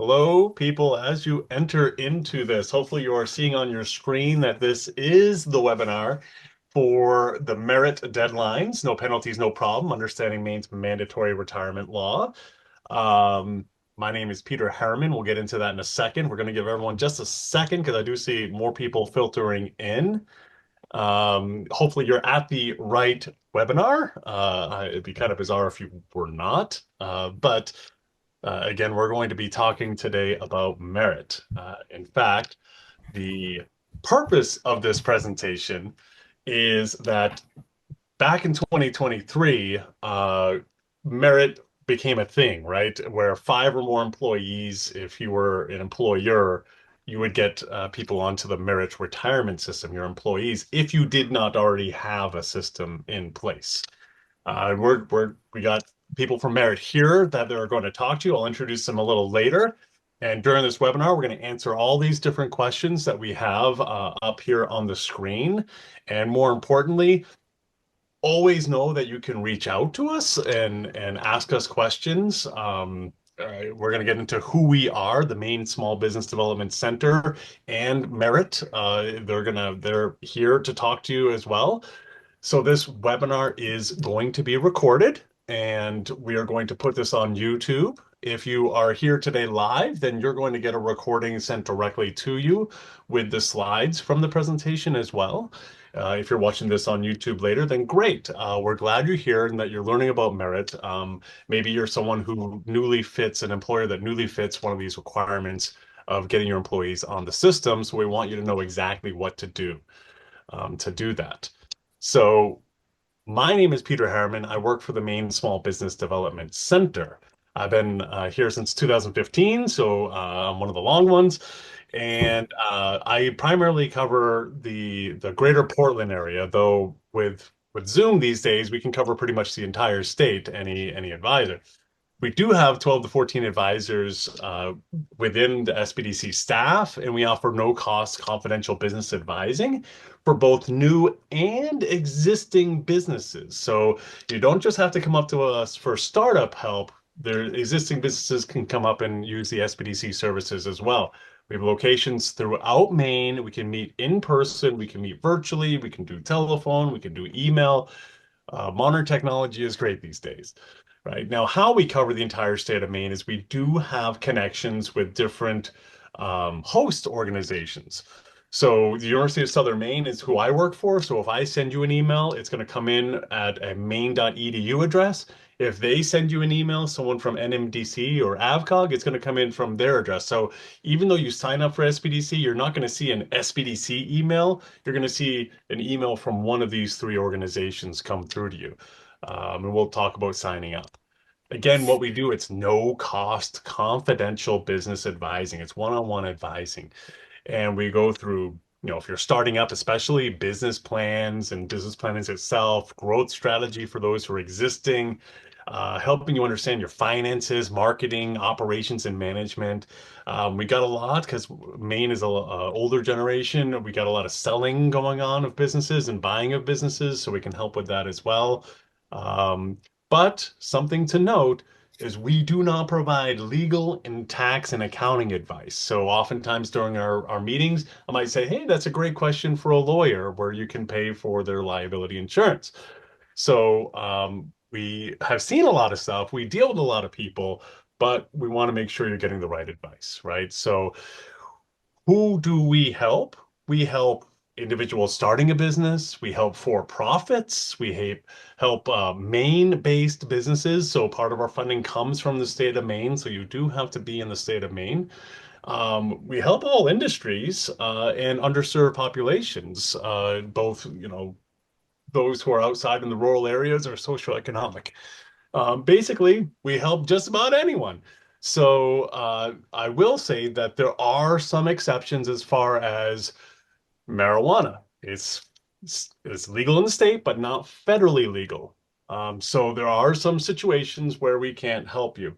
Hello, people. As you enter into this, hopefully you are seeing on your screen that this is the webinar for the merit deadlines. No penalties, no problem. Understanding Maine's mandatory retirement law. Um, my name is Peter Harriman. We'll get into that in a second. We're going to give everyone just a second because I do see more people filtering in. Hopefully you're at the right webinar. It'd be kind of bizarre if you were not, but again, we're going to be talking today about merit. In fact, the purpose of this presentation is that back in 2023, merit became a thing, right? Where five or more employees, if you were an employer, you would get people onto the merit retirement system, your employees, if you did not already have a system in place. We got people from Merit here that they're going to talk to you. I'll introduce them a little later. And during this webinar, we're going to answer all these different questions that we have up here on the screen. And more importantly, always know that you can reach out to us and ask us questions. We're going to get into who we are, the Maine Small Business Development Center and Merit. They're here to talk to you as well. So this webinar is going to be recorded and we are going to put this on YouTube. If you are here today live, then you're going to get a recording sent directly to you with the slides from the presentation as well. If you're watching this on YouTube later, then great. We're glad you're here and that you're learning about merit. Maybe you're someone who newly fits, an employer that newly fits one of these requirements of getting your employees on the system. So we want you to know exactly what to do that. So my name is Peter Harriman. I work for the Maine Small Business Development Center. I've been here since 2015, so I'm one of the long ones. And I primarily cover the greater Portland area, though with Zoom these days, we can cover pretty much the entire state, any advisor. We do have 12 to 14 advisors within the SBDC staff, and we offer no-cost confidential business advising for both new and existing businesses. So you don't just have to come up to us for startup help. Their existing businesses can come up and use the SBDC services as well. We have locations throughout Maine. We can meet in person, we can meet virtually, we can do telephone, we can do email. Modern technology is great these days. Right now, how we cover the entire state of Maine is we do have connections with different host organizations. So the University of Southern Maine is who I work for. So if I send you an email, it's going to come in at a maine.edu address. If they send you an email, someone from NMDC or AvCog, it's going to come in from their address. So even though you sign up for SBDC, you're not going to see an SBDC email. You're going to see an email from one of these three organizations come through to you. And we'll talk about signing up. Again, what we do, it's no cost, confidential business advising. It's one-on-one advising. And we go through, if you're starting up, especially business plans and business plans itself, growth strategy for those who are existing, helping you understand your finances, marketing, operations, and management. We got a lot because Maine is a older generation. We got a lot of selling going on of businesses and buying of businesses, so we can help with that as well. Um, but something to note is we do not provide legal and tax and accounting advice. So oftentimes during our meetings, I might say, hey, that's a great question for a lawyer where you can pay for their liability insurance. So we have seen a lot of stuff. We deal with a lot of people, but we want to make sure you're getting the right advice, right? So who do we help? We help individuals starting a business. We help for-profits. We help Maine-based businesses. So part of our funding comes from the state of Maine. So you do have to be in the state of Maine. We help all industries and underserved populations, both, those who are outside in the rural areas or socioeconomic. Basically, we help just about anyone. So I will say that there are some exceptions as far as marijuana. It's legal in the state, but not federally legal. So there are some situations where we can't help you.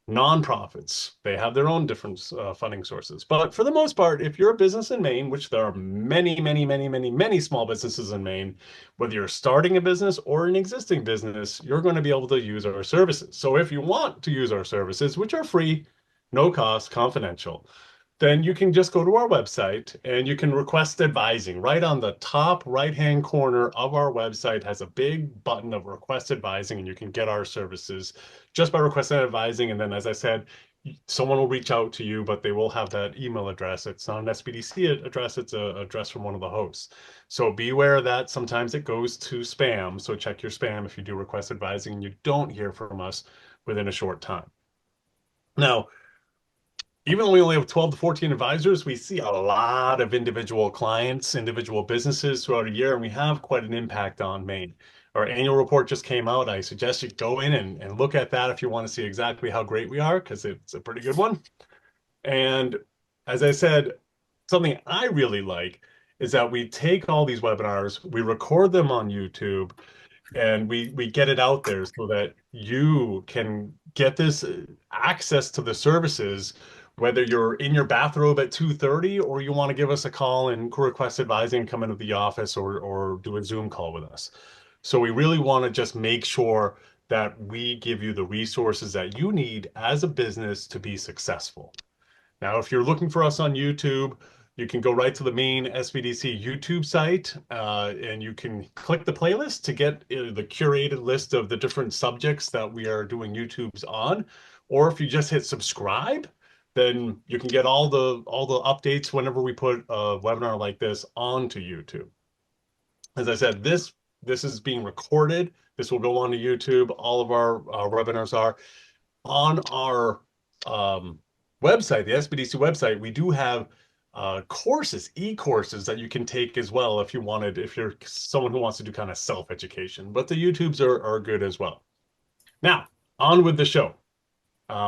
Nonprofits, they have their own different funding sources. But for the most part, if you're a business in Maine, which there are many, many, many, many, many small businesses in Maine, whether you're starting a business or an existing business, you're going to be able to use our services. So if you want to use our services, which are free, no cost, confidential, then you can just go to our website and you can request advising. Right on the top right-hand corner of our website has a big button of request advising, and you can get our services just by requesting advising. And then, as I said, someone will reach out to you, but they will have that email address. It's not an SBDC address, it's an address from one of the hosts. So be aware of that. Sometimes it goes to spam. So check your spam if you do request advising and you don't hear from us within a short time. Now, even though we only have 12 to 14 advisors, we see a lot of individual clients, individual businesses throughout a year, and we have quite an impact on Maine. Our annual report just came out. I suggest you go in and look at that if you want to see exactly how great we are, because it's a pretty good one. And as I said, something I really like is that we take all these webinars, we record them on YouTube, and we get it out there so that you can get this access to the services, whether you're in your bathrobe at 2:30 or you want to give us a call and request advising and come into the office or do a Zoom call with us. So we really want to just make sure that we give you the resources that you need as a business to be successful. Now, if you're looking for us on YouTube, you can go right to the Maine SBDC YouTube site, and you can click the playlist to get the curated list of the different subjects that we are doing YouTubes on. Or if you just hit subscribe, then you can get all the updates whenever we put a webinar like this onto YouTube. As I said, this is being recorded. This will go onto YouTube. All of our webinars are on our website, the SBDC website. We do have courses, e-courses that you can take as well if you're someone who wants to do kind of self-education, but the YouTubes are good as well. Now, on with the show.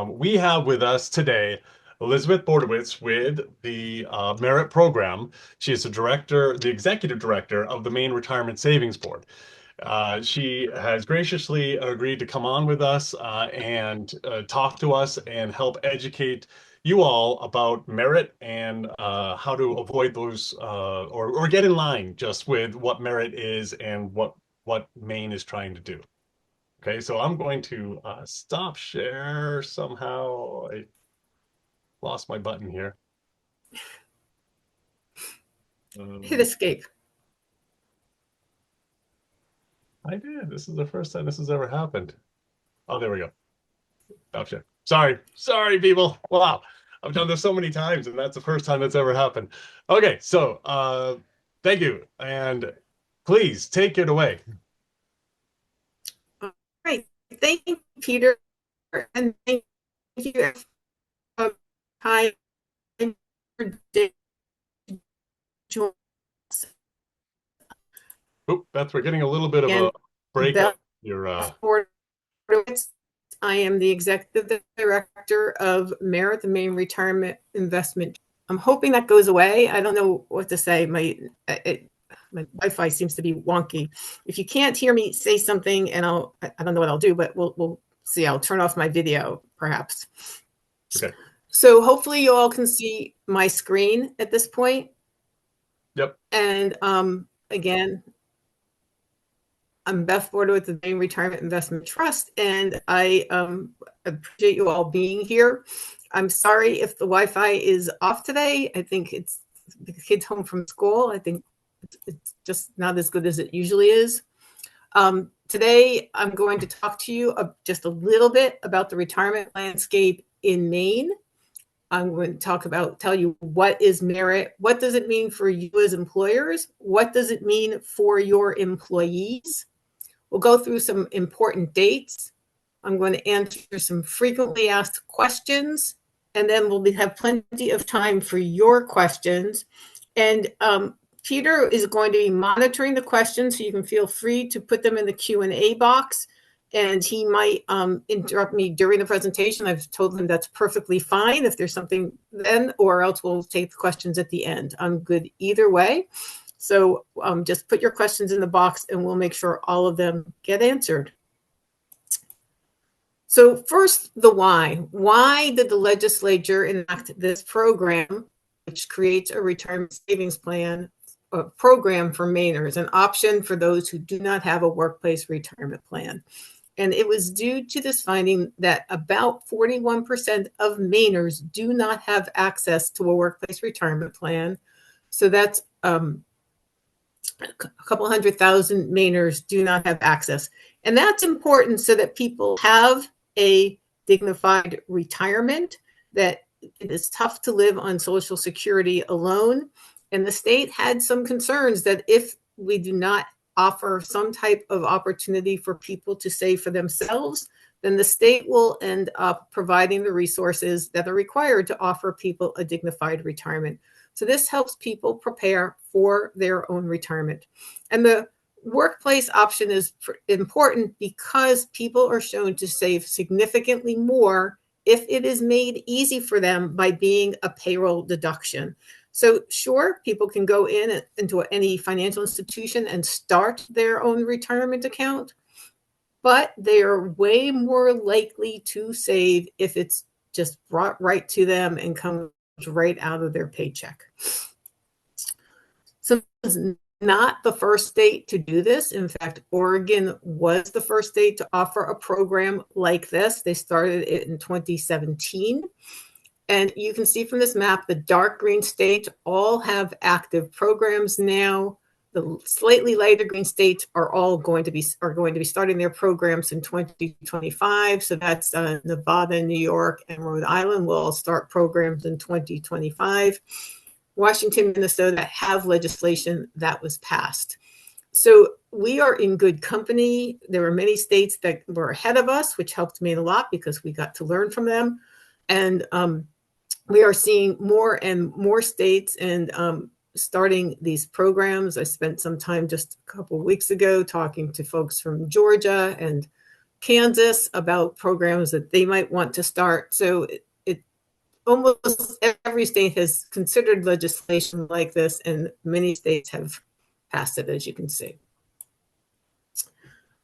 We have with us today Elizabeth Bordowitz with the Merit Program. She is the executive director of the Maine Retirement Savings Board. She has graciously agreed to come on with us and talk to us and help educate you all about merit and how to avoid those or get in line just with what merit is and what Maine is trying to do. Okay, so I'm going to stop share somehow. I lost my button here. Hit escape. I did. This is the first time this has ever happened. Oh, there we go. Gotcha. Sorry, people. Wow. I've done this so many times, and that's the first time that's ever happened. Okay, so thank you. And please take it away. All right. Thank you, Peter. And thank you for time to Oop, Beth, we're getting a little bit of a break up your I am the executive director of Merit, the Maine Retirement Investment. I'm hoping that goes away. I don't know what to say. My Wi-Fi seems to be wonky. If you can't hear me, say something, and I don't know what I'll do, but we'll see. I'll turn off my video, perhaps. Okay. So hopefully you all can see my screen at this point. Yep. And again, I'm Beth Bordowitz with the Maine Retirement Investment Trust, and I appreciate you all being here. I'm sorry if the Wi-Fi is off today. I think it's the kids home from school. I think it's just not as good as it usually is. Today, I'm going to talk to you just a little bit about the retirement landscape in Maine. I'm going to tell you what is merit, what does it mean for you as employers, what does it mean for your employees. We'll go through some important dates. I'm going to answer some frequently asked questions, and then we'll have plenty of time for your questions. And Peter is going to be monitoring the questions, so you can feel free to put them in the Q&A box, and he might interrupt me during the presentation. I've told him that's perfectly fine if there's something then, or else we'll take the questions at the end. I'm good either way. So just put your questions in the box and we'll make sure all of them get answered. So first, the why. Why did the legislature enact this program, which creates a retirement savings plan, a program for Mainers, an option for those who do not have a workplace retirement plan? And it was due to this finding that about 41% of Mainers do not have access to a workplace retirement plan. So that's a couple 100,000 Mainers do not have access. And that's important so that people have a dignified retirement, that it is tough to live on Social Security alone. And the state had some concerns that if we do not offer some type of opportunity for people to save for themselves, then the state will end up providing the resources that are required to offer people a dignified retirement. So this helps people prepare for their own retirement. And the workplace option is important because people are shown to save significantly more if it is made easy for them by being a payroll deduction. So sure, people can go into any financial institution and start their own retirement account, but they are way more likely to save if it's just brought right to them and comes right out of their paycheck. So it's not the first state to do this. In fact, Oregon was the first state to offer a program like this. They started it in 2017. And you can see from this map, the dark green states all have active programs now. The slightly lighter green states are all going to be starting their programs in 2025. So that's Nevada, New York, and Rhode Island will all start programs in 2025. Washington, Minnesota have legislation that was passed. So we are in good company. There were many states that were ahead of us, which helped me a lot because we got to learn from them. And we are seeing more and more states and starting these programs. I spent some time just a couple of weeks ago talking to folks from Georgia and Kansas about programs that they might want to start. So it almost every state has considered legislation like this, and many states have passed it, as you can see.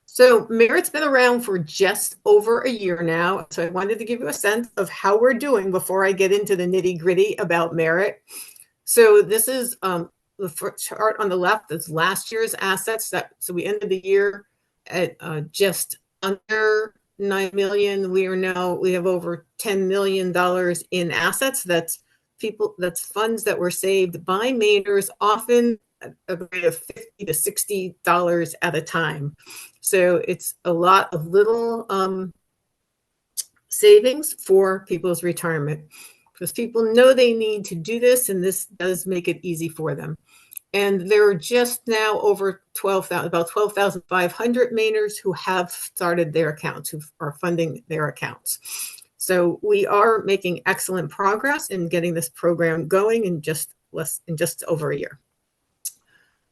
So Merit's been around for just over a year now. So I wanted to give you a sense of how we're doing before I get into the nitty gritty about Merit. So this is the chart on the left. That's last year's assets. So we ended the year at just under 9 million. We have over $10 million in assets. That's funds that were saved by Mainers, often at a rate of $50 to $60 at a time. So it's a lot of little savings for people's retirement, because people know they need to do this, and this does make it easy for them. And there are just now over 12,000, about 12,500 Mainers who have started their accounts, who are funding their accounts. So we are making excellent progress in getting this program going in just over a year.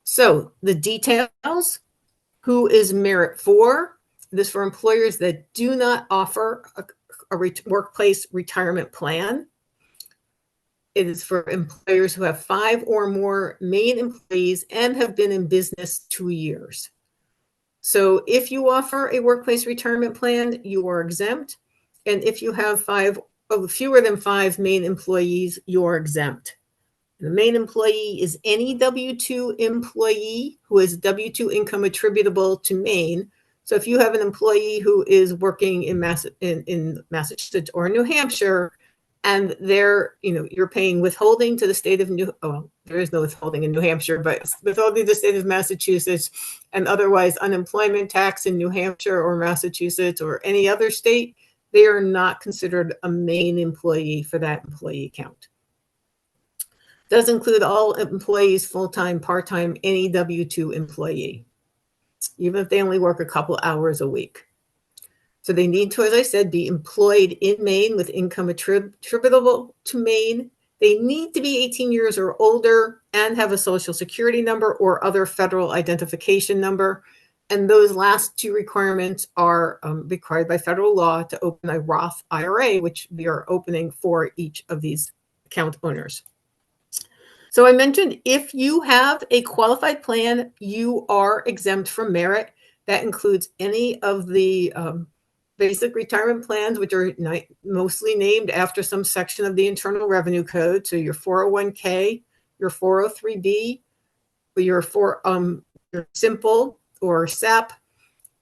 So the details: who is Merit for? This is for employers that do not offer a workplace retirement plan. It is for employers who have 5 or more Maine employees and have been in business 2 years. So if you offer a workplace retirement plan, you are exempt. And if you have fewer than 5 Maine employees, you're exempt. The Maine employee is any W-2 employee who has W-2 income attributable to Maine. So if you have an employee who is working in Massachusetts or New Hampshire, and you're paying withholding to the state of there is no withholding in New Hampshire, but withholding to the state of Massachusetts, and otherwise unemployment tax in New Hampshire or Massachusetts or any other state, they are not considered a Maine employee for that employee count. Does include all employees, full-time, part-time, any W-2 employee, even if they only work a couple hours a week. So they need to, as I said, be employed in Maine with income attributable to Maine. They need to be 18 years or older and have a Social Security number or other federal identification number. And those last 2 requirements are required by federal law to open a Roth IRA, which we are opening for each of these account owners. So I mentioned if you have a qualified plan, you are exempt from Merit. That includes any of the basic retirement plans, which are mostly named after some section of the Internal Revenue Code. So your 401k, your 403b, your Simple or SAP,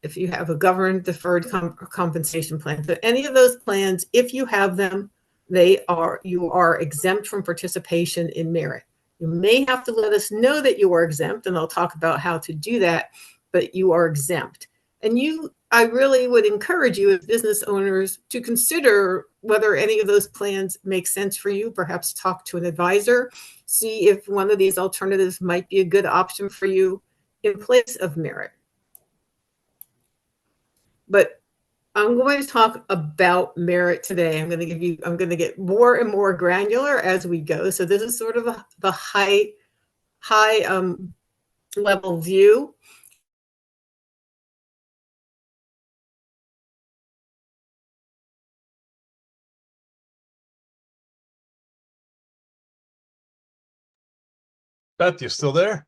if you have a government deferred compensation plan. So any of those plans, if you have them, you are exempt from participation in merit. You may have to let us know that you are exempt, and I'll talk about how to do that, but you are exempt. And I really would encourage you as business owners to consider whether any of those plans make sense for you. Perhaps talk to an advisor, see if one of these alternatives might be a good option for you in place of merit. But I'm going to talk about merit today. I'm going to get more and more granular as we go. So this is sort of the high level view. Beth, you still there?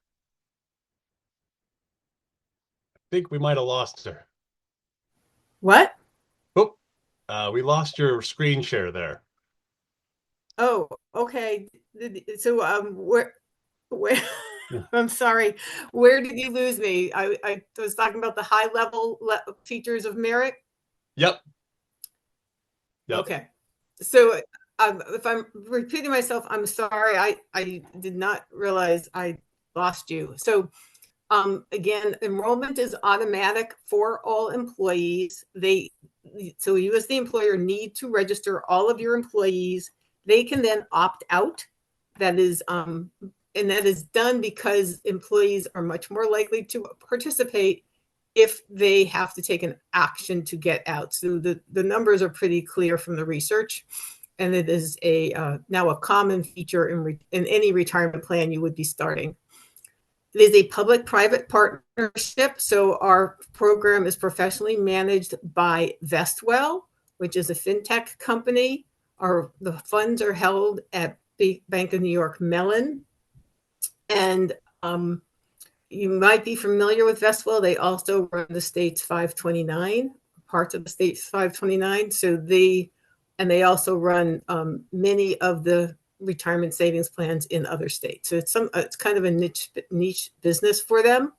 I think we might have lost her. What? Oh, we lost your screen share there. Oh, okay. So where I'm sorry. Where did you lose me? I was talking about the high level features of merit. Yep. Okay. So if I'm repeating myself, I'm sorry. I did not realize I lost you. So again, enrollment is automatic for all employees. So you as the employer need to register all of your employees. They can then opt out. That is done because employees are much more likely to participate if they have to take an action to get out. So the numbers are pretty clear from the research, and it is now a common feature in any retirement plan you would be starting. It is a public-private partnership, so our program is professionally managed by Vestwell, which is a fintech company. The funds are held at Bank of New York Mellon, and you might be familiar with Vestwell. They also run the state's 529, parts of the state's 529. So they also run many of the retirement savings plans in other states. So it's kind of a niche business for them.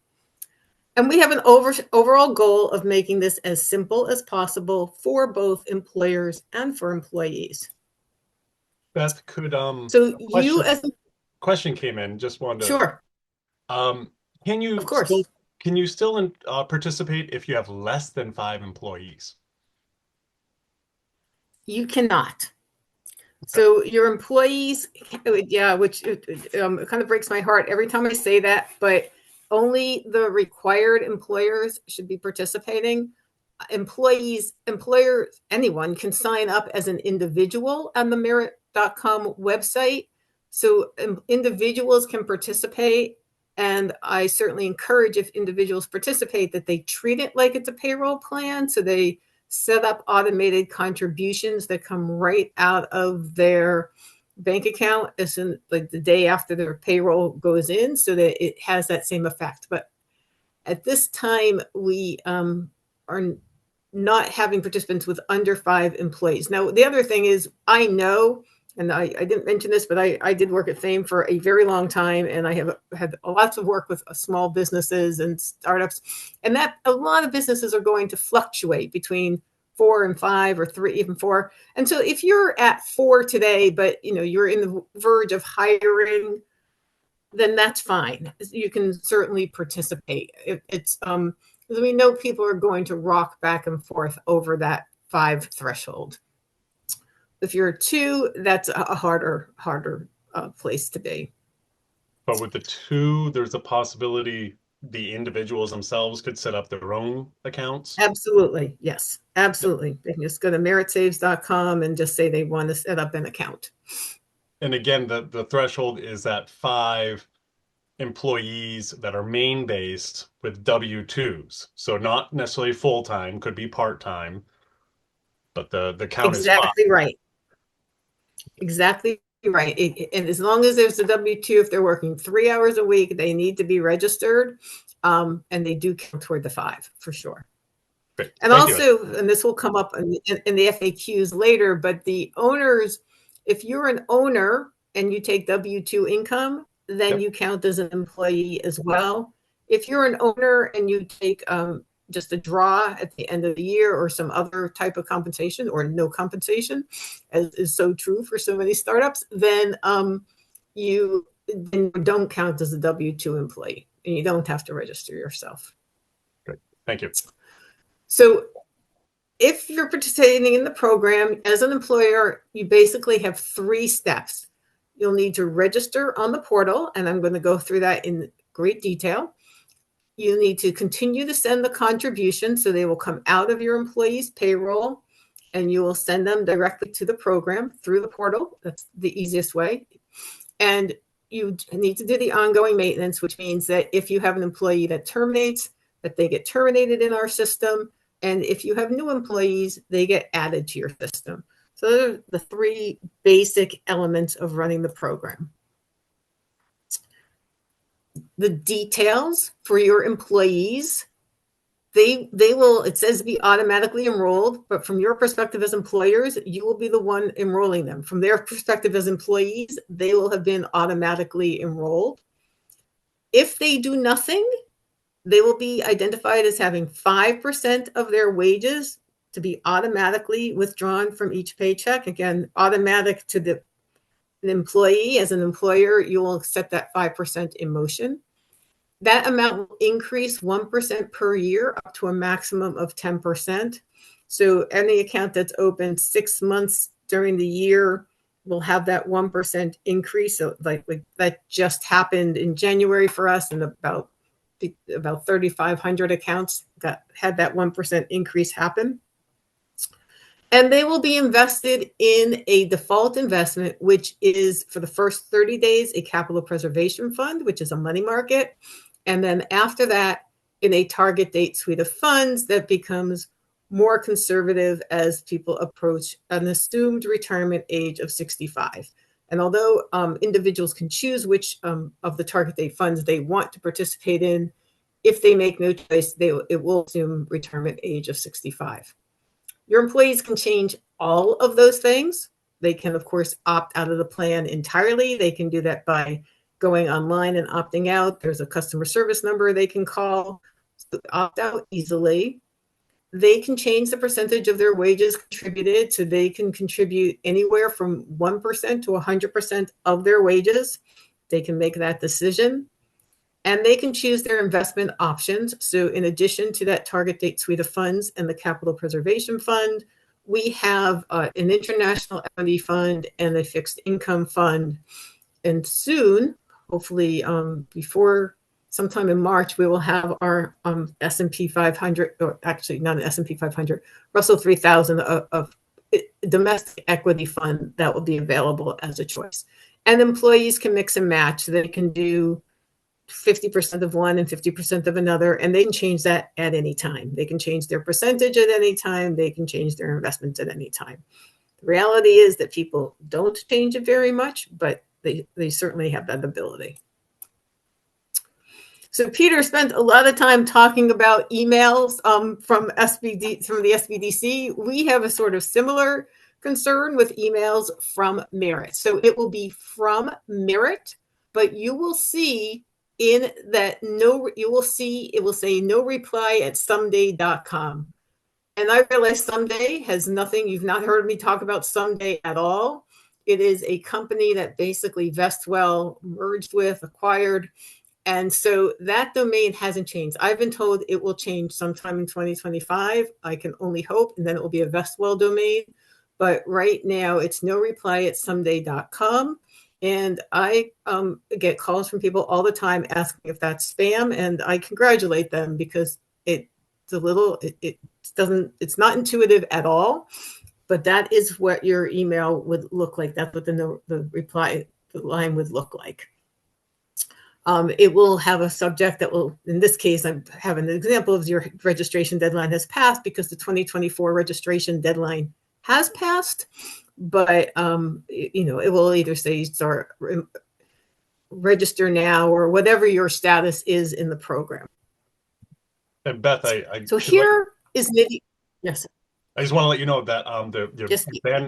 And we have an overall goal of making this as simple as possible for both employers and for employees. Beth, could so you question came in. Just wanted to sure. Can you Of course. still participate if you have less than 5 employees? You cannot. So your employees, yeah, which it kind of breaks my heart every time I say that, but only the required employers should be participating. Employers, anyone can sign up as an individual on the merit.com website. So individuals can participate. And I certainly encourage, if individuals participate, that they treat it like it's a payroll plan. So they set up automated contributions that come right out of their bank account as in like the day after their payroll goes in, so that it has that same effect. But at this time, we are not having participants with under 5 employees. Now, the other thing is, I know, and I didn't mention this, but I did work at Fame for a very long time, and I have had lots of work with small businesses and startups, and that a lot of businesses are going to fluctuate between 4 and 5 or 3, even 4. And so if you're at 4 today, but you're in the verge of hiring, then that's fine. You can certainly participate. It's we know people are going to rock back and forth over that 5 threshold. If you're 2, that's a harder place to be. But with the 2, there's a possibility the individuals themselves could set up their own accounts? Absolutely. Yes, absolutely. They can just go to meritsaves.com and just say they want to set up an account. And again, the threshold is at 5 employees that are Maine-based with W-2s. So not necessarily full-time, could be part-time, but the count is 5. Exactly right. Exactly right. And as long as there's a W-2, if they're working 3 hours a week, they need to be registered, and they do count toward the 5 for sure. Great. And Thank also, you. and this will come up in the FAQs later, but the owners, if you're an owner and you take W-2 income, then you count as an employee as well. If you're an owner and you take just a draw at the end of the year or some other type of compensation or no compensation, as is so true for so many startups, then you don't count as a W-2 employee and you don't have to register yourself. Great. Thank you. So if you're participating in the program as an employer, you basically have 3 steps. You'll need to register on the portal, and I'm going to go through that in great detail. You need to continue to send the contributions, so they will come out of your employee's payroll, and you will send them directly to the program through the portal. That's the easiest way. And you need to do the ongoing maintenance, which means that if you have an employee that terminates, that they get terminated in our system. And if you have new employees, they get added to your system. So those are the 3 basic elements of running the program. The details for your employees, they will, it says be automatically enrolled, but from your perspective as employers, you will be the one enrolling them. From their perspective as employees, they will have been automatically enrolled. If they do nothing, they will be identified as having 5% of their wages to be automatically withdrawn from each paycheck. Again, automatic to the employee. As an employer, you will set that 5% in motion. That amount will increase 1% per year up to a maximum of 10%. So any account that's open 6 months during the year will have that 1% increase. So like that just happened in January for us, and about 3,500 accounts that had that 1% increase happen. And they will be invested in a default investment, which is for the first 30 days, a capital preservation fund, which is a money market. And then after that, in a target date suite of funds that becomes more conservative as people approach an assumed retirement age of 65. And although individuals can choose which of the target date funds they want to participate in, if they make no choice, it will assume retirement age of 65. Your employees can change all of those things. They can, of course, opt out of the plan entirely. They can do that by going online and opting out. There's a customer service number they can call to opt out easily. They can change the percentage of their wages contributed, so they can contribute anywhere from 1% to 100% of their wages. They can make that decision. And they can choose their investment options. So in addition to that target date suite of funds and the capital preservation fund, we have an international equity fund and a fixed income fund. And soon, hopefully before sometime in March, we will have our S&P 500, or actually not an S&P 500, Russell 3000 of domestic equity fund that will be available as a choice. And employees can mix and match. So they can do 50% of one and 50% of another, and they can change that at any time. They can change their percentage at any time. They can change their investments at any time. The reality is that people don't change it very much, but they certainly have that ability. So Peter spent a lot of time talking about emails from the SBDC. We have a sort of similar concern with emails from Merit. So it will be from Merit, but you will see in that it will say no reply at someday.com. And I realize Someday has nothing, you've not heard me talk about Someday at all. It is a company that basically Vestwell merged with, acquired. And so that domain hasn't changed. I've been told it will change sometime in 2025. I can only hope, and then it will be a Vestwell domain. But right now it's no reply at someday.com. And I get calls from people all the time asking if that's spam, and I congratulate them because it's not intuitive at all, but that is what your email would look like. That's what the reply line would look like. It will have a subject that will, in this case, I'm having an example of your registration deadline has passed because the 2024 registration deadline has passed. But it will either say start register now or whatever your status is in the program. And Beth, so here is Nidhi. Yes. I just want to let you know that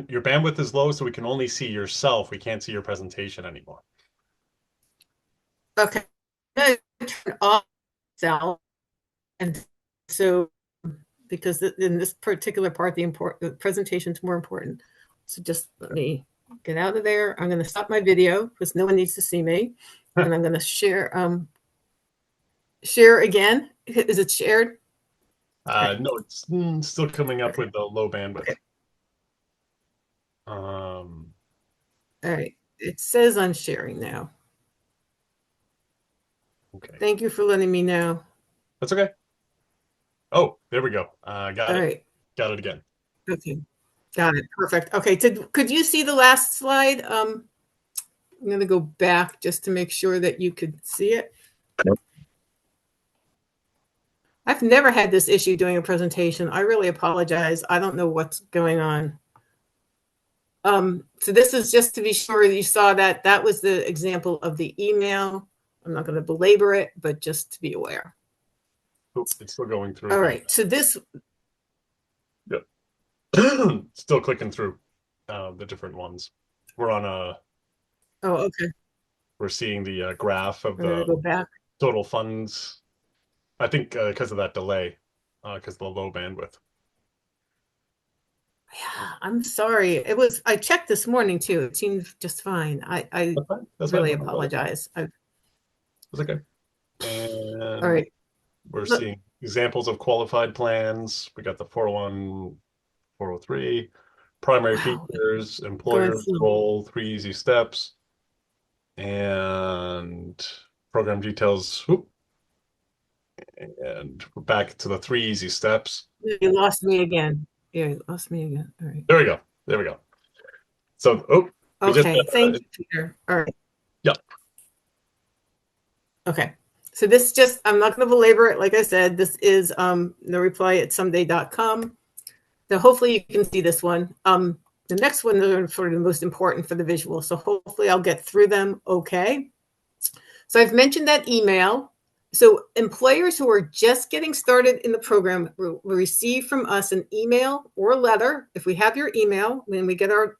your bandwidth is low, so we can only see yourself. We can't see your presentation anymore. Okay. I'm going to turn off cell, and so because in this particular part, the presentation is more important. So just let me get out of there. I'm going to stop my video because no one needs to see me. And I'm going to share again. Is it shared? No, it's still coming up with the low bandwidth. Okay. All right. It says I'm sharing now. Okay. Thank you for letting me know. That's okay. Oh, there we go. Got it. Right. Got it again. Okay. Got it. Perfect. Okay. Could you see the last slide? I'm going to go back just to make sure that you could see it. Nope. I've never had this issue doing a presentation. I really apologize. I don't know what's going on. So this is just to be sure you saw that. That was the example of the email. I'm not going to belabor it, but just to be aware. Oh, it's still going through. All right. So this. Yep. Still clicking through the different ones. We're on a. Oh, okay. We're seeing the graph of I'm going to go back. Total funds. I think because of that delay, because of the low bandwidth. Yeah, I'm sorry. I checked this morning too. It seemed just fine. I That's really fine. apologize. That's okay. And all right. We're seeing examples of qualified plans. We got the 401, 403, primary features, employer role, 3 easy steps, and program details. And we're back to the 3 easy steps. You lost me again. Yeah, you lost me again. All right. There we go. There we go. So, okay. Thank you, Peter. All right. Yep. Okay. So this just, I'm not going to belabor it. Like I said, this is the reply at someday.com. So hopefully you can see this one. The next one is sort of the most important for the visual. So hopefully I'll get through them okay. So I've mentioned that email. So employers who are just getting started in the program will receive from us an email or a letter. If we have your email, when we get our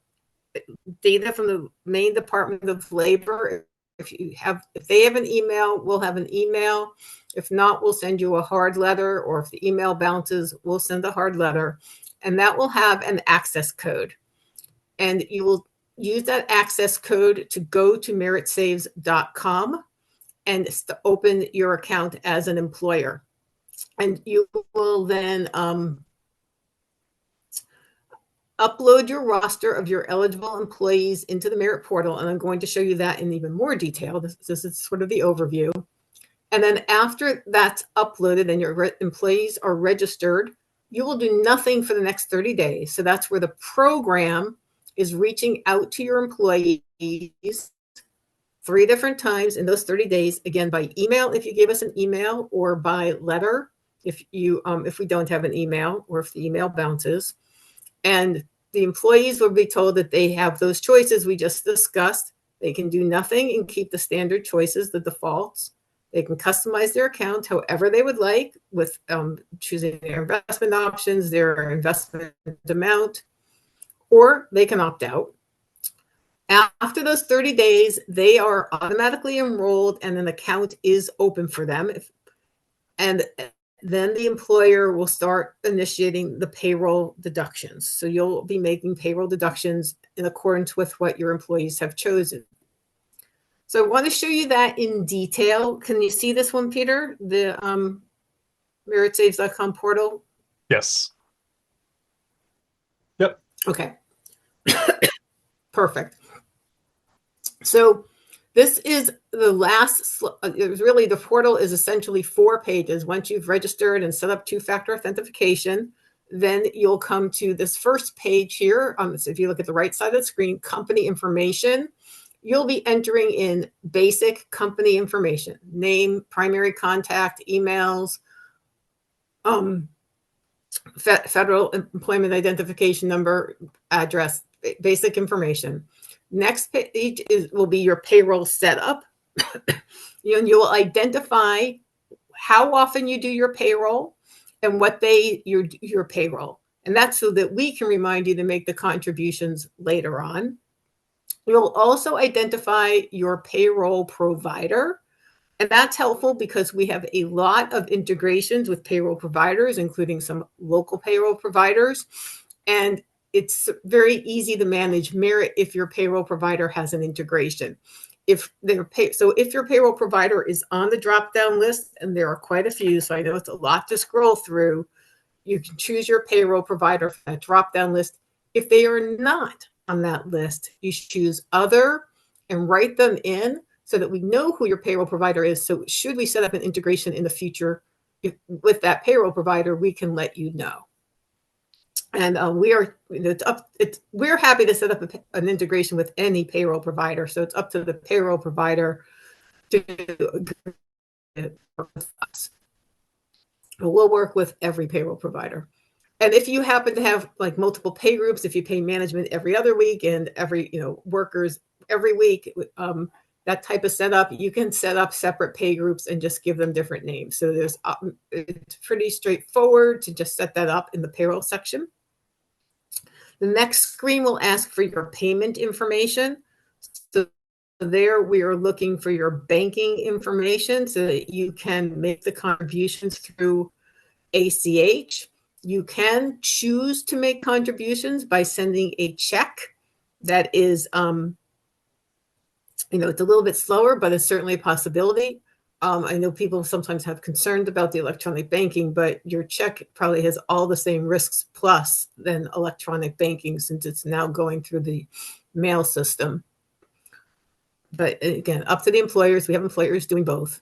data from the Maine Department of Labor, if they have an email, we'll have an email. If not, we'll send you a hard letter, or if the email bounces, we'll send a hard letter. And that will have an access code. And you will use that access code to go to meritsaves.com and open your account as an employer. And you will then upload your roster of your eligible employees into the Merit portal. And I'm going to show you that in even more detail. This is sort of the overview. And then after that's uploaded and your employees are registered, you will do nothing for the next 30 days. So that's where the program is reaching out to your employees 3 different times in those 30 days, again, by email, if you gave us an email, or by letter, if we don't have an email, or if the email bounces. And the employees will be told that they have those choices we just discussed. They can do nothing and keep the standard choices, the defaults. They can customize their account however they would like, with choosing their investment options, their investment amount, or they can opt out. After those 30 days, they are automatically enrolled and an account is open for them. And then the employer will start initiating the payroll deductions. So you'll be making payroll deductions in accordance with what your employees have chosen. So I want to show you that in detail. Can you see this one, Peter? The meritsaves.com portal? Yes. Yep. Okay. Perfect. So this is the last, it was really, the portal is essentially 4 pages. Once you've registered and set up 2-factor authentication, then you'll come to this first page here. So if you look at the right side of the screen, company information, you'll be entering in basic company information: name, primary contact, emails, federal employment identification number, address, basic information. Next page will be your payroll setup. You'll identify how often you do your payroll and what day your payroll. And that's so that we can remind you to make the contributions later on. You'll also identify your payroll provider. And that's helpful because we have a lot of integrations with payroll providers, including some local payroll providers. And it's very easy to manage merit if your payroll provider has an integration. If your payroll provider is on the drop-down list, and there are quite a few, so I know it's a lot to scroll through, you can choose your payroll provider from that drop-down list. If they are not on that list, you choose other and write them in so that we know who your payroll provider is. So should we set up an integration in the future with that payroll provider, we can let you know. And we're happy to set up an integration with any payroll provider. So it's up to the payroll provider to work with us. We'll work with every payroll provider. And if you happen to have like multiple pay groups, if you pay management every other week and workers every week, that type of setup, you can set up separate pay groups and just give them different names. So it's pretty straightforward to just set that up in the payroll section. The next screen will ask for your payment information. So there we are looking for your banking information so that you can make the contributions through ACH. You can choose to make contributions by sending a check. That is, it's a little bit slower, but it's certainly a possibility. I know people sometimes have concerns about the electronic banking, but your check probably has all the same risks plus than electronic banking since it's now going through the mail system. But again, up to the employers. We have employers doing both.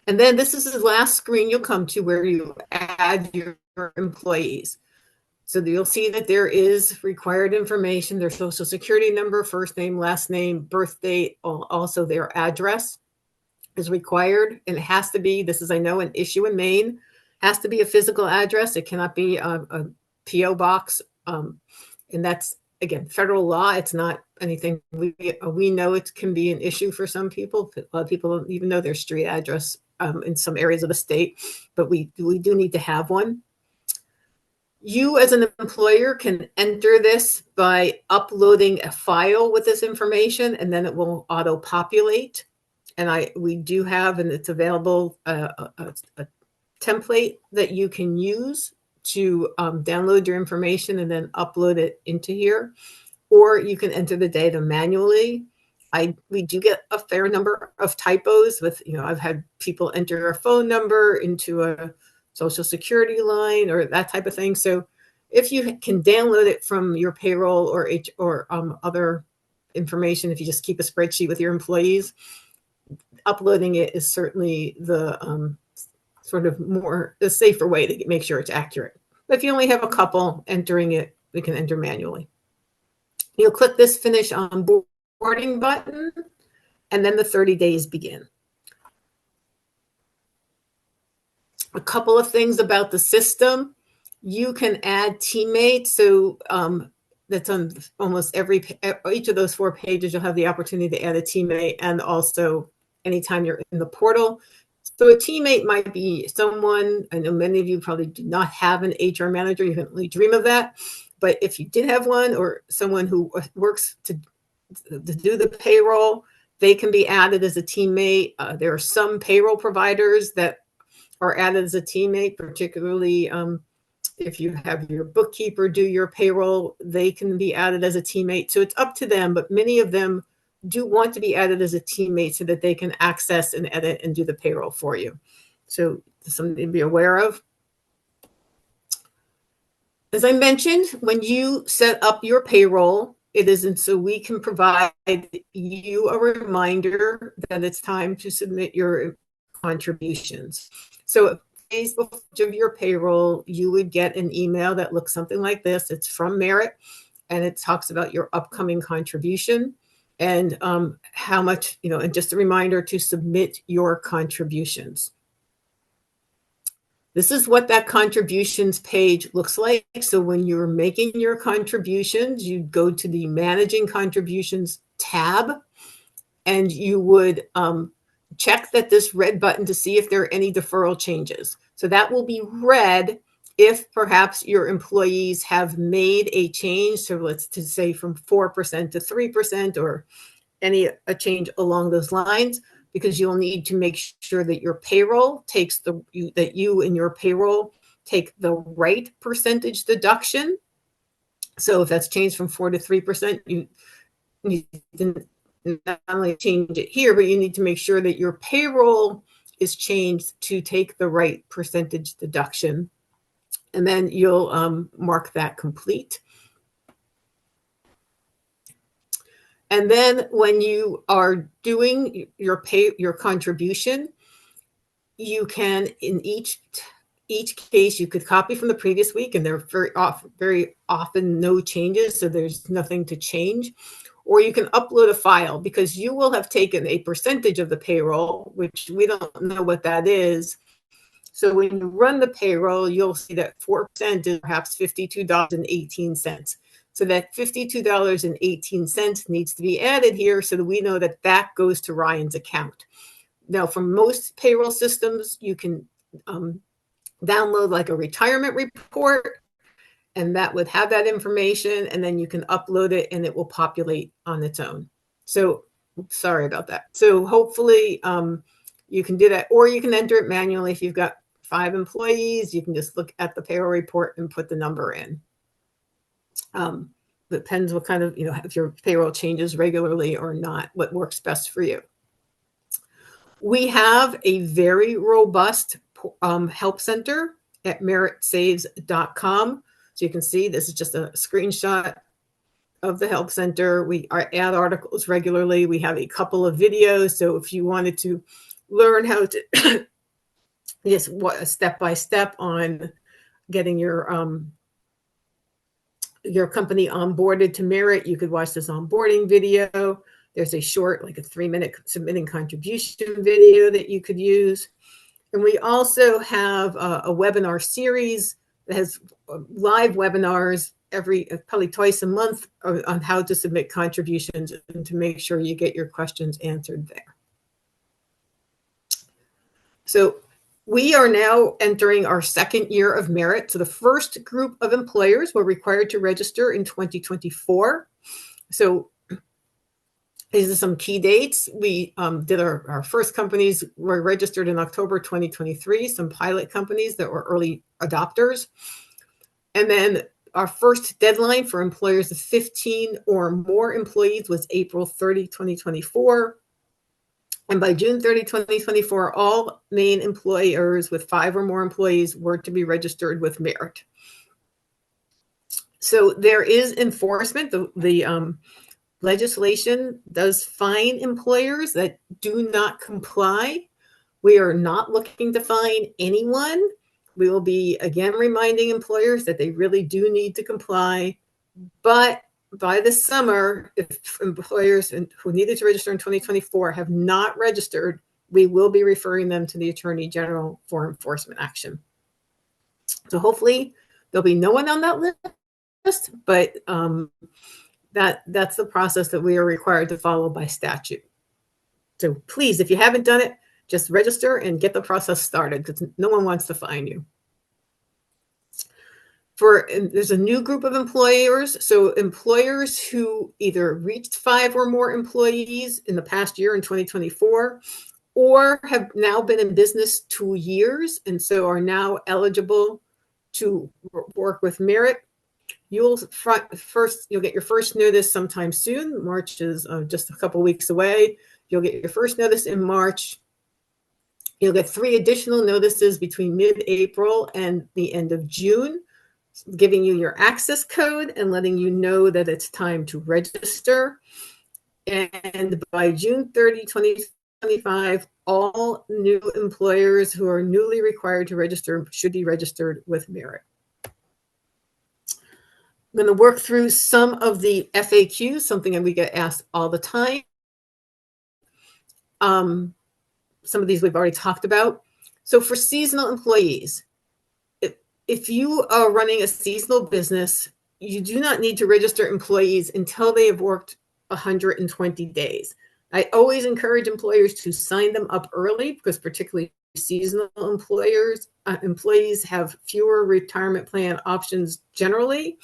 And then this is the last screen you'll come to where you add your employees. So you'll see that there is required information, their social security number, first name, last name, birth date, also their address is required. And it has to be, this is, I know, an issue in Maine, has to be a physical address. It cannot be a PO box. And that's, again, federal law. It's not anything we know it can be an issue for some people. A lot of people don't even know their street address in some areas of the state, but we do need to have one. You as an employer can enter this by uploading a file with this information, and then it will auto-populate. And we do have, and it's available, a template that you can use to download your information and then upload it into here. Or you can enter the data manually. We do get a fair number of typos with, I've had people enter a phone number into a social security line or that type of thing. So if you can download it from your payroll or other information, if you just keep a spreadsheet with your employees, uploading it is certainly the sort of the safer way to make sure it's accurate. But if you only have a couple, entering it, we can enter manually. You'll click this finish onboarding button, and then the 30 days begin. A couple of things about the system. You can add teammates. So that's on almost each of those 4 pages, you'll have the opportunity to add a teammate, and also anytime you're in the portal. So a teammate might be someone, I know many of you probably do not have an HR manager, you can only dream of that. But if you did have one, or someone who works to do the payroll, they can be added as a teammate. There are some payroll providers that are added as a teammate, particularly if you have your bookkeeper do your payroll, they can be added as a teammate. So it's up to them, but many of them do want to be added as a teammate so that they can access and edit and do the payroll for you. So something to be aware of. As I mentioned, when you set up your payroll, it isn't so we can provide you a reminder that it's time to submit your contributions. So days before your payroll, you would get an email that looks something like this. It's from Merit, and it talks about your upcoming contribution and how much, and just a reminder to submit your contributions. This is what that contributions page looks like. So when you're making your contributions, you go to the Managing Contributions tab, and you would check this red button to see if there are any deferral changes. So that will be red if perhaps your employees have made a change. So let's say from 4% to 3% or a change along those lines. because you'll need to make sure that your payroll takes that you and your payroll take the right percentage deduction. So if that's changed from 4 to 3%, you need to not only change it here, but you need to make sure that your payroll is changed to take the right percentage deduction. And then you'll mark that complete. And then when you are doing your contribution, you can, in each case, you could copy from the previous week, and there are very often no changes, so there's nothing to change. Or you can upload a file, because you will have taken a percentage of the payroll, which we don't know what that is. So when you run the payroll, you'll see that 4% is perhaps $52.18. So that $52.18 needs to be added here so that we know that that goes to Ryan's account. Now, for most payroll systems, you can download like a retirement report, and that would have that information, and then you can upload it and it will populate on its own. So sorry about that. So hopefully you can do that, or you can enter it manually. If you've got 5 employees, you can just look at the payroll report and put the number in. Depends what kind of, if your payroll changes regularly or not, what works best for you. We have a very robust help center at meritsaves.com. So you can see this is just a screenshot of the help center. We add articles regularly. We have a couple of videos. So if you wanted to learn how to just step-by-step on getting your company onboarded to Merit, you could watch this onboarding video. There's a short, like a 3-minute submitting contribution video that you could use. And we also have a webinar series that has live webinars probably twice a month on how to submit contributions and to make sure you get your questions answered there. So we are now entering our second year of Merit. So the first group of employers were required to register in 2024. So these are some key dates. We did our first companies were registered in October 2023, some pilot companies that were early adopters. And then our first deadline for employers of 15 or more employees was April 30, 2024. And by June 30, 2024, all Maine employers with 5 or more employees were to be registered with Merit. So there is enforcement. The legislation does fine employers that do not comply. We are not looking to fine anyone. We will be, again, reminding employers that they really do need to comply. But by the summer, if employers who needed to register in 2024 have not registered, we will be referring them to the Attorney General for enforcement action. So hopefully there'll be no one on that list, but that's the process that we are required to follow by statute. So please, if you haven't done it, just register and get the process started, because no one wants to fine you. There's a new group of employers. So employers who either reached 5 or more employees in the past year in 2024, or have now been in business 2 years and so are now eligible to work with Merit. You'll get your first notice sometime soon. March is just a couple weeks away. You'll get your first notice in March. You'll get 3 additional notices between mid-April and the end of June, giving you your access code and letting you know that it's time to register. And by June 30, 2025, all new employers who are newly required to register should be registered with Merit. I'm going to work through some of the FAQs, something that we get asked all the time. Some of these we've already talked about. So for seasonal employees, if you are running a seasonal business, you do not need to register employees until they have worked 120 days. I always encourage employers to sign them up early, because particularly seasonal employees have fewer retirement plan options generally.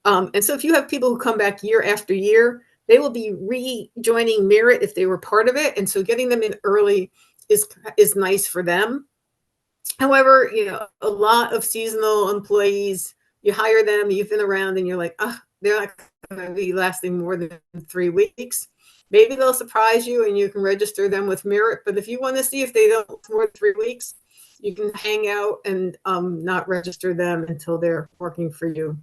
And so if you have people who come back year after year, they will be rejoining Merit if they were part of it. And so getting them in early is nice for them. However, a lot of seasonal employees, you hire them, you've been around, and you're like, they're not going to be lasting more than 3 weeks. Maybe they'll surprise you and you can register them with Merit. But if you want to see if they don't more than 3 weeks, you can hang out and not register them until they're working for you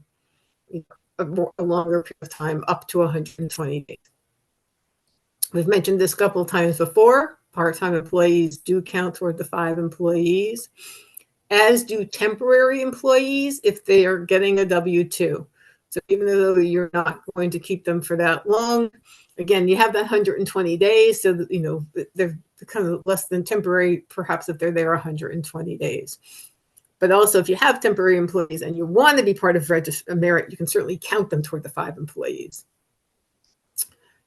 a longer period of time, up to 120 days. We've mentioned this a couple of times before. Part-time employees do count toward the 5 employees, as do temporary employees if they are getting a W-2. So even though you're not going to keep them for that long, again, you have that 120 days, so that, they're kind of less than temporary, perhaps if they're there 120 days. But also, if you have temporary employees and you want to be part of Merit, you can certainly count them toward the 5 employees.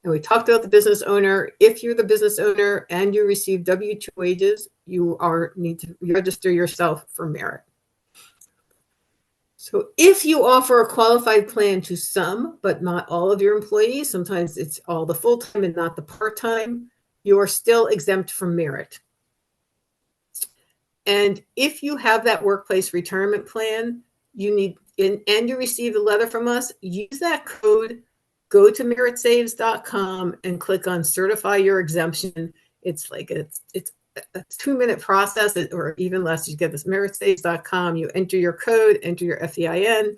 And we talked about the business owner. If you're the business owner and you receive W-2 wages, you need to register yourself for Merit. So if you offer a qualified plan to some, but not all of your employees, sometimes it's all the full-time and not the part-time, you are still exempt from Merit. And if you have that workplace retirement plan, and you receive a letter from us, use that code, go to meritsaves.com and click on certify your exemption. It's like it's a 2-minute process, or even less. You get this meritsaves.com, you enter your code, enter your FEIN,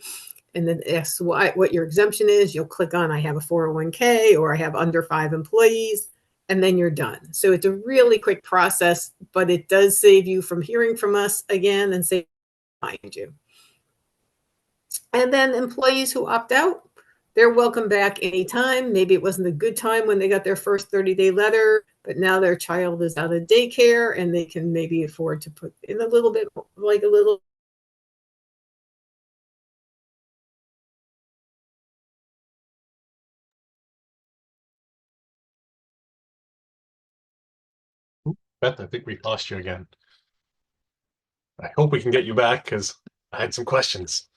and then it asks what your exemption is. You'll click on I have a 401k or I have under 5 employees, and then you're done. So it's a really quick process, but it does save you from hearing from us again and find you. And then employees who opt out, they're welcome back anytime. Maybe it wasn't a good time when they got their first 30-day letter, but now their child is out of daycare and they can maybe afford to put in a little bit, like a little. Beth, I think we lost you again. I hope we can get you back because I had some questions.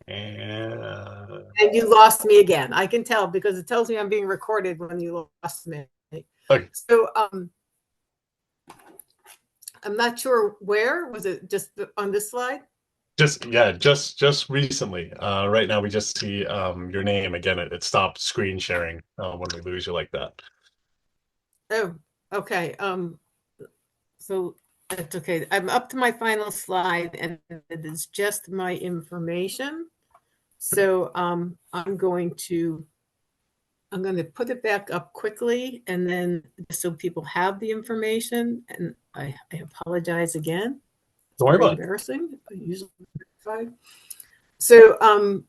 And you lost me again. I can tell because it tells me I'm being recorded when you lost me. Okay. So I'm not sure where. Was it just on this slide? Just recently. Right now we just see your name again. It stopped screen sharing when we lose you like that. Oh, okay. So that's okay. I'm up to my final slide, and it is just my information. So I'm going to put it back up quickly, and then so people have the information. And I apologize again. Don't worry about it. Embarrassing. I usually so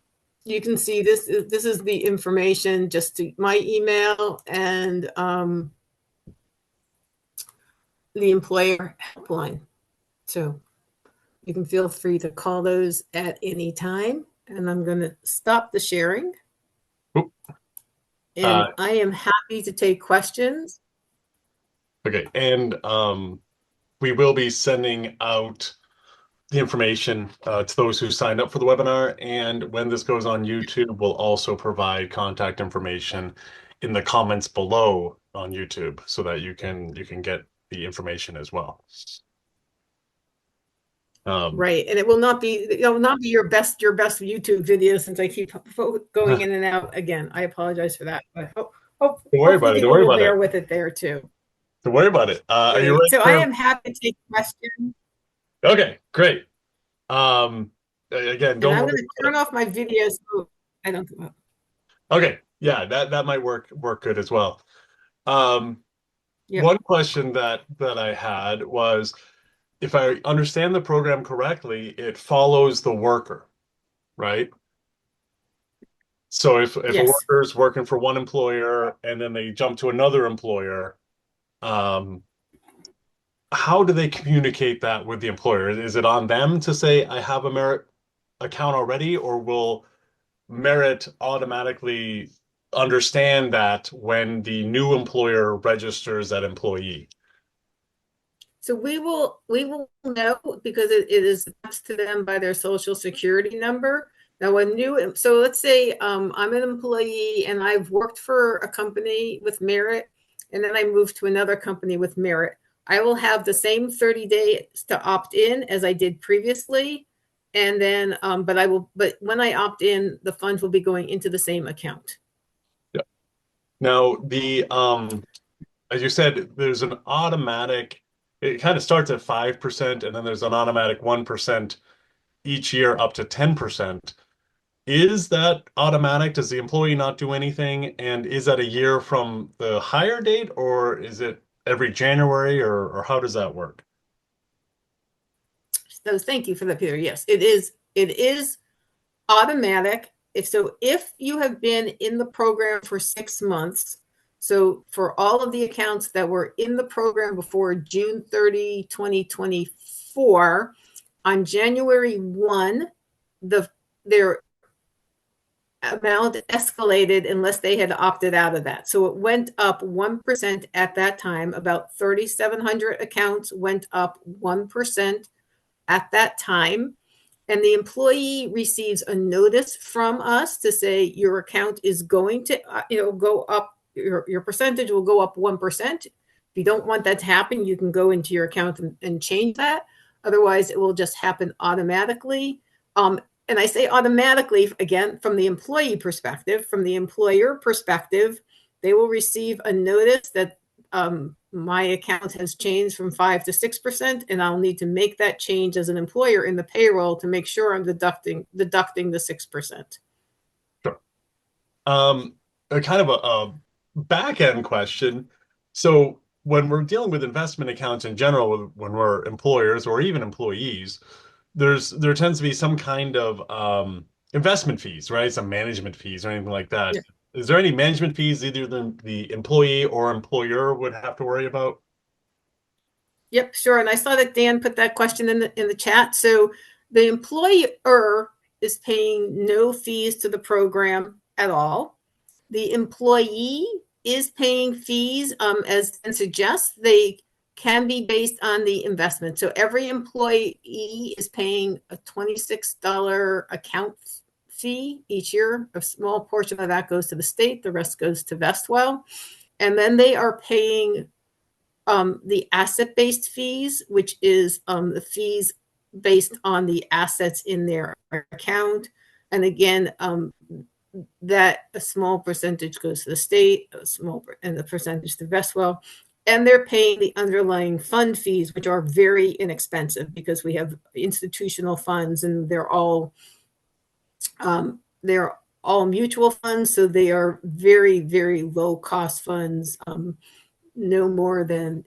you can see this is the information, just to my email and the employer helpline. So you can feel free to call those at any time. And I'm going to stop the sharing. Oop. And I am happy to take questions. Okay. And we will be sending out the information to those who signed up for the webinar. And when this goes on YouTube, we'll also provide contact information in the comments below on YouTube so that you can get the information as well. Right, and it will not be your best YouTube video, since I keep going in and out again. I apologize for that, but hopefully people will bear with it there too. Don't worry about it. Are you ready? So I am happy to take questions. Okay, great. Again, I'm going to turn off my video so I don't. Okay, yeah, that might work good as well. One question that I had was, if I understand the program correctly, it follows the worker, right? So if a worker is working for one employer and then they jump to another employer, how do they communicate that with the employer? Is it on them to say, I have a Merit account already, or will Merit automatically understand that when the new employer registers that employee? So we will know, because it is attached to them by their social security number. Now, so let's say I'm an employee and I've worked for a company with merit, and then I move to another company with merit. I will have the same 30 days to opt in as I did previously. And then, but when I opt in, the funds will be going into the same account. Yeah. Now, as you said, there's an automatic, it kind of starts at 5%, and then there's an automatic 1% each year up to 10%. Is that automatic? Does the employee not do anything? And is that a year from the hire date, or is it every January, or how does that work? So thank you for that, Peter. Yes, it is. It is automatic. If you have been in the program for 6 months, so for all of the accounts that were in the program before June 30, 2024, on January 1, their amount escalated unless they had opted out of that. So it went up 1% at that time. About 3,700 accounts went up 1% at that time. And the employee receives a notice from us to say your account is going to go up, your percentage will go up 1%. If you don't want that to happen, you can go into your account and change that. Otherwise, it will just happen automatically. And I say automatically, again, from the employee perspective. From the employer perspective, they will receive a notice that my account has changed from 5 to 6%, and I'll need to make that change as an employer in the payroll to make sure I'm deducting the 6%. Sure. A kind of a back end question. So when we're dealing with investment accounts in general, when we're employers or even employees, there tends to be some kind of investment fees, right? Some management fees or anything like that. Yeah. Is there any management fees either the employee or employer would have to worry about? Yep, sure. And I saw that Dan put that question in the chat. So the employer is paying no fees to the program at all. The employee is paying fees, as Dan suggests. They can be based on the investment. So every employee is paying a $26 account fee each year. A small portion of that goes to the state. The rest goes to Vestwell. And then they are paying the asset-based fees, which is the fees based on the assets in their account. And again, that a small percentage goes to the state, and the percentage to Vestwell. And they're paying the underlying fund fees, which are very inexpensive because we have institutional funds, and they're all mutual funds, so they are very, very low cost funds. No more than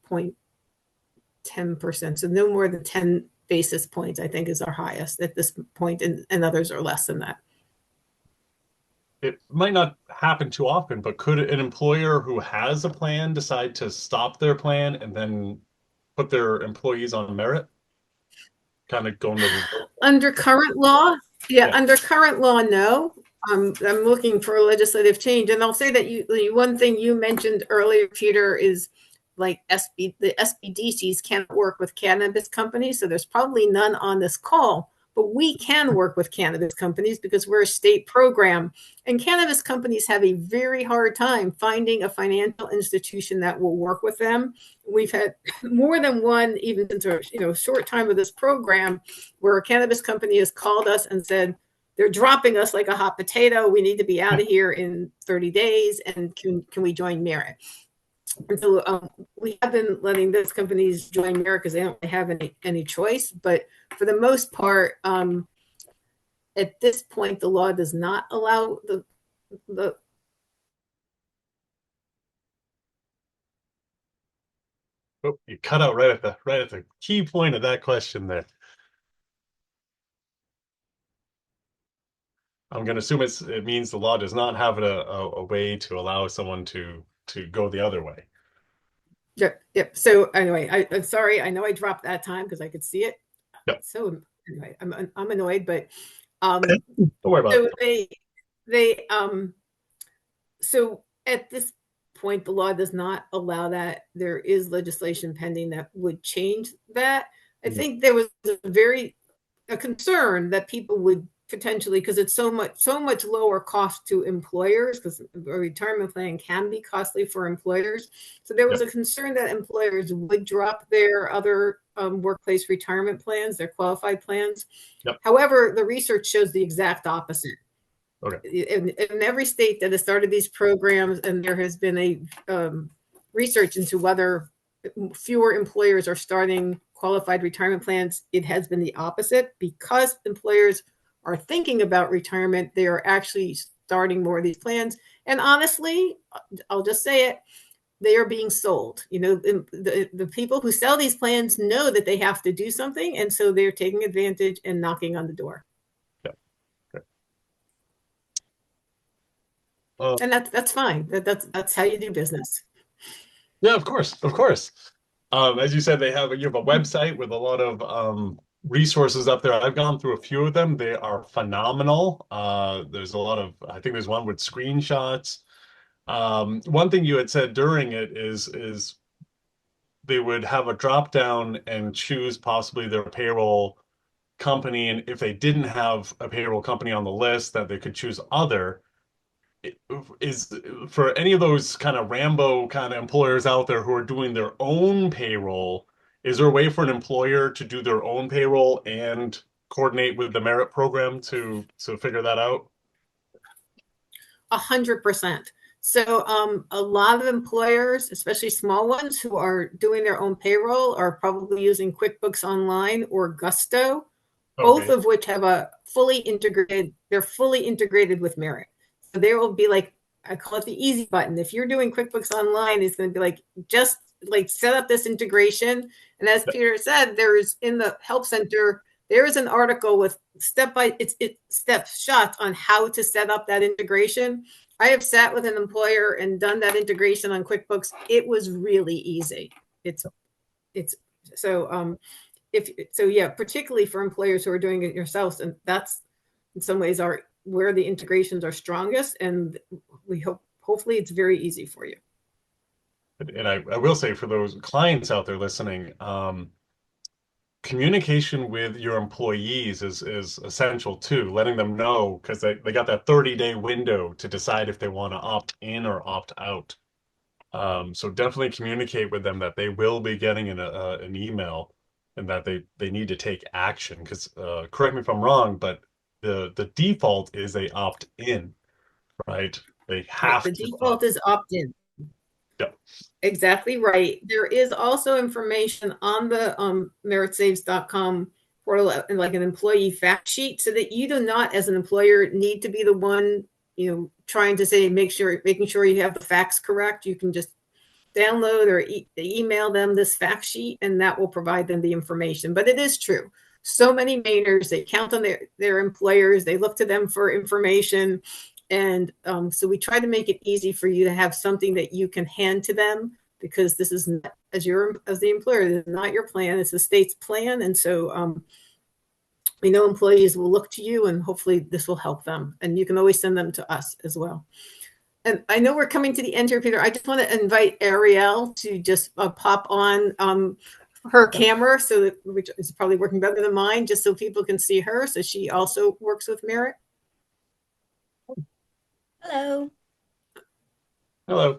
0.10%. So no more than 10 basis points, I think, is our highest at this point, and others are less than that. It might not happen too often, but could an employer who has a plan decide to stop their plan and then put their employees on merit? Kind of going to under current law, under current law, no. I'm looking for a legislative change, and I'll say that the one thing you mentioned earlier, Peter, is like the SBDCs can't work with cannabis companies, so there's probably none on this call. But we can work with cannabis companies because we're a state program, and cannabis companies have a very hard time finding a financial institution that will work with them. We've had more than one, even since a short time of this program, where a cannabis company has called us and said they're dropping us like a hot potato. We need to be out of here in 30 days, and can we join merit? And so we have been letting those companies join merit because they don't have any choice. But for the most part, at this point, the law does not allow the Oh, you cut out right at the key point of that question there. I'm going to assume it means the law does not have a way to allow someone to go the other way. Yep. So anyway, I'm sorry. I know I dropped that time because I could see it. Yep. So anyway, I'm annoyed, but don't worry about it. So at this point, the law does not allow that. There is legislation pending that would change that. I think there was a concern that people would potentially, because it's so much lower cost to employers, because a retirement plan can be costly for employers. So there was Yep. a concern that employers would drop their other workplace retirement plans, their qualified plans. Yep. However, the research shows the exact opposite. Okay. In every state that has started these programs, and there has been a research into whether fewer employers are starting qualified retirement plans, it has been the opposite. Because employers are thinking about retirement, they are actually starting more of these plans. And honestly, I'll just say it, they are being sold. The people who sell these plans know that they have to do something, and so they're taking advantage and knocking on the door. Yep. Okay. And that's fine. That's how you do business. Yeah, of course, of course. As you said, you have a website with a lot of resources up there. I've gone through a few of them. They are phenomenal. There's a lot of, I think there's one with screenshots. One thing you had said during it is they would have a drop down and choose possibly their payroll company, and if they didn't have a payroll company on the list, that they could choose other. Is for any of those kind of Rambo kind of employers out there who are doing their own payroll, is there a way for an employer to do their own payroll and coordinate with the merit program to figure that out? 100%. So a lot of employers, especially small ones who are doing their own payroll, are probably using QuickBooks Online or Gusto, both Okay. of which have they're fully integrated with Merit. So there will be like, I call it the easy button. If you're doing QuickBooks Online, it's going to be like, just like set up this integration. And as Peter said, there's in the Help Center, there is an article with step shots on how to set up that integration. I have sat with an employer and done that integration on QuickBooks. It was really easy. It's so yeah, particularly for employers who are doing it yourselves, and that's in some ways are where the integrations are strongest, and we hopefully it's very easy for you. And I will say for those clients out there listening, communication with your employees is essential too, letting them know, because they got that 30-day window to decide if they want to opt in or opt out. So definitely communicate with them that they will be getting an email and that they need to take action. Because correct me if I'm wrong, but the default is they opt in, right? They have The to default is opt in. Yep. Exactly right. There is also information on the meritsaves.com portal, like an employee fact sheet, so that you do not, as an employer, need to be the one, trying to say, making sure you have the facts correct. You can just download or email them this fact sheet, and that will provide them the information. But it is true. So many Mainers, they count on their employers. They look to them for information. And so we try to make it easy for you to have something that you can hand to them, because this is not, as the employer, this is not your plan. It's the state's plan. And so we know employees will look to you, and hopefully this will help them. And you can always send them to us as well. And I know we're coming to the end here, Peter. I just want to invite Ariel to just pop on her camera, which is probably working better than mine, just so people can see her. So she also works with Merit. Hello. Hello.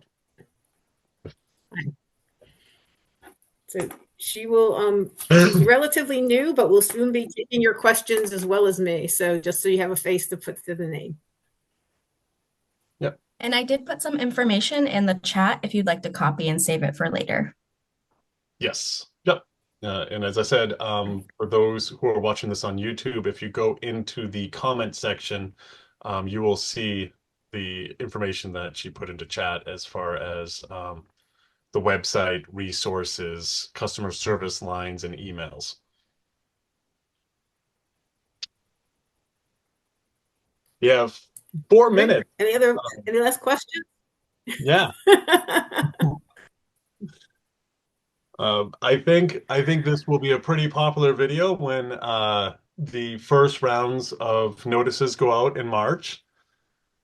So she will, she's relatively new, but will soon be taking your questions as well as me. So just so you have a face to put to the name. Yep. And I did put some information in the chat if you'd like to copy and save it for later. Yes. Yep. And as I said, for those who are watching this on YouTube, if you go into the comment section, you will see the information that she put into chat as far as the website, resources, customer service lines, and emails. You have 4 minutes. Any last questions? Yeah. I think this will be a pretty popular video when the first rounds of notices go out in March.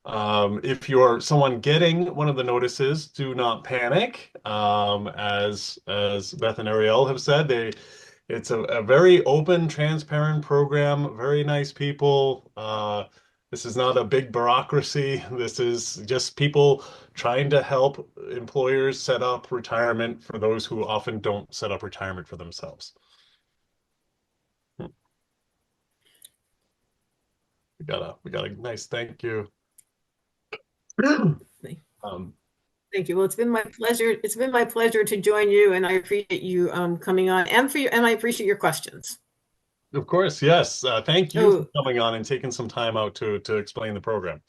If you're someone getting one of the notices, do not panic. As Beth and Ariel have said, It's a very open, transparent program, very nice people. This is not a big bureaucracy. This is just people trying to help employers set up retirement for those who often don't set up retirement for themselves. We got a nice thank you. Um, Thank you. Well, it's been my pleasure. It's been my pleasure to join you, and I appreciate you coming on, and I appreciate your questions. of course, yes. Thank you for Oh, coming on and taking some time out to explain the program.